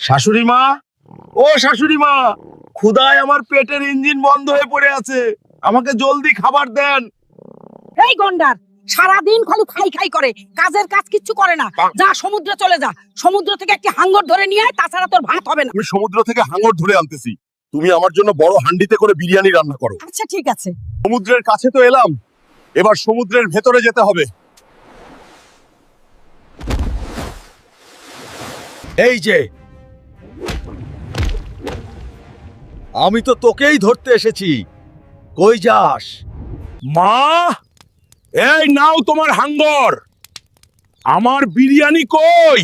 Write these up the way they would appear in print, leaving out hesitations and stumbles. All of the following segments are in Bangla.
শাশুড়ি মা, ও শাশুড়ি মা, ক্ষুধায় আমার পেটের ইঞ্জিন বন্ধ হয়ে পড়ে আছে, আমাকে জলদি খাবার দেন। এই গন্ডার সারাদিন খালি খাই খাই করে, কাজের কাজ কিচ্ছু করে না। যা সমুদ্রে চলে যা, সমুদ্র থেকে একটি হাঙ্গর ধরে নিয়ে আয়, তাছাড়া তোর ভাত হবে না। আমি সমুদ্র থেকে হাঙর ধরে আনতেছি, তুমি আমার জন্য বড় হান্ডিতে করে বিরিয়ানি রান্না করো। আচ্ছা ঠিক আছে। সমুদ্রের কাছে তো এলাম, এবার সমুদ্রের ভেতরে যেতে হবে। এই যে, আমি তো তোকেই ধরতে এসেছি। কই যাস? মা, এই নাও তোমার হাঙ্গর, আমার বিরিয়ানি কই?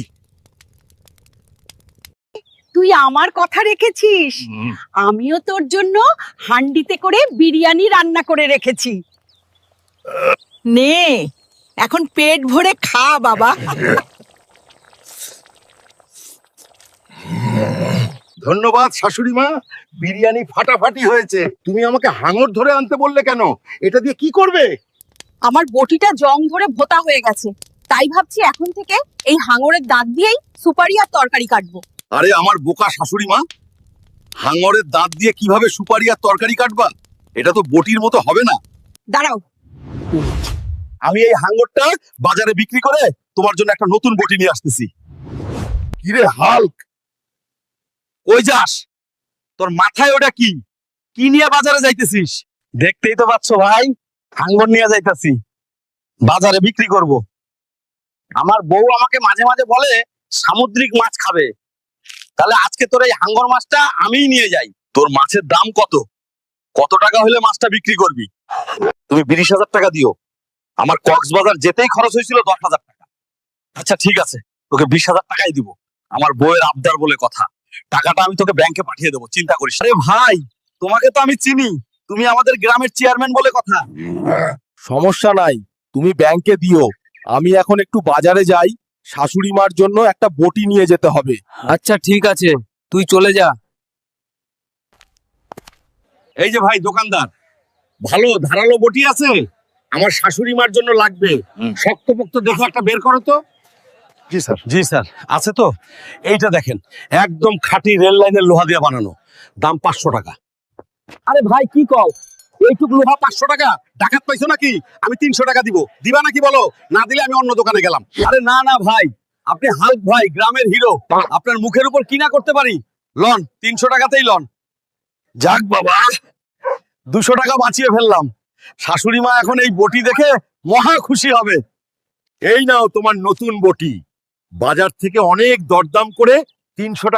তুই আমার কথা রেখেছিস, আমিও তোর জন্য হান্ডিতে করে বিরিয়ানি রান্না করে রেখেছি। নে এখন পেট ভরে খা বাবা। ধন্যবাদ শাশুড়ি মা, বিরিয়ানি ফাটাফাটি হয়েছে। তুমি আমাকে হাঙর ধরে আনতে বললে কেন? এটা দিয়ে কি করবে? আমার বটিটা জং ধরে ভোতা হয়ে গেছে, তাই ভাবছি এখন থেকে এই হাঙরের দাঁত দিয়েই সুপারি আর তরকারি কাটবো। আরে আমার বোকা শাশুড়ি মা, হাঙরের দাঁত দিয়ে কিভাবে সুপারি আর তরকারি কাটবা? এটা তো বটির মতো হবে না। দাঁড়াও, আমি এই হাঙরটা বাজারে বিক্রি করে তোমার জন্য একটা নতুন বটি নিয়ে আসতেছি। কিরে হাল্ক, কই যাস? তোর মাথায় ওটা কি? কি নিয়ে বাজারে যাইতেছিস? দেখতেই তো পাচ্ছ ভাই, হাঙ্গর নিয়ে যাইতাছি, বাজারে বিক্রি করব। আমার বউ আমাকে মাঝে মাঝে বলে সামুদ্রিক মাছ খাবে, তাহলে আজকে তোর এই হাঙ্গর মাছটা আমিই নিয়ে যাই। তোর মাছের দাম কত? কত টাকা হলে মাছটা বিক্রি করবি? তুমি 20,000 টাকা দিও। আমার কক্সবাজার যেতেই খরচ হয়েছিল 10,000 টাকা। আচ্ছা ঠিক আছে, তোকে 20,000 টাকাই দিব। আমার বউয়ের আবদার বলে কথা, টাকাটা আমি তোকে ব্যাংকে পাঠিয়ে দেবো, চিন্তা করিস। আরে ভাই, তোমাকে তো আমি চিনি, তুমি আমাদের গ্রামের চেয়ারম্যান বলে কথা। সমস্যা নাই, তুমি ব্যাংকে দিও। আমি এখন একটু বাজারে যাই, শাশুড়ি মার জন্য একটা বটি নিয়ে যেতে হবে। আচ্ছা ঠিক আছে, তুই চলে যা। এই যে ভাই দোকানদার, ভালো ধারালো বটি আছে? আমার শাশুড়ি মার জন্য লাগবে, শক্তপোক্ত দেখে একটা বের করো তো। জি স্যার। জি স্যার, আছে তো। এইটা দেখেন, একদম খাঁটি রেল লাইনের লোহা দিয়ে বানানো, দাম 500 টাকা। আরে ভাই কি কও, এইটুক লোহা 500 টাকা? ডাকাত পাইছো নাকি? আমি 300 টাকা দিব, দিবা নাকি বলো? না দিলে আমি অন্য দোকানে গেলাম। আরে না না ভাই, আপনি হাল্ক ভাই, গ্রামের হিরো, আপনার মুখের উপর কি না করতে পারি। লন, 300 টাকাতেই লন। যাক বাবা, 200 টাকা বাঁচিয়ে ফেললাম। শাশুড়ি মা এখন এই বটি দেখে মহা খুশি হবে। এই নাও তোমার নতুন বটি, বাজার থেকে অনেক দরদাম করে 300 টাকা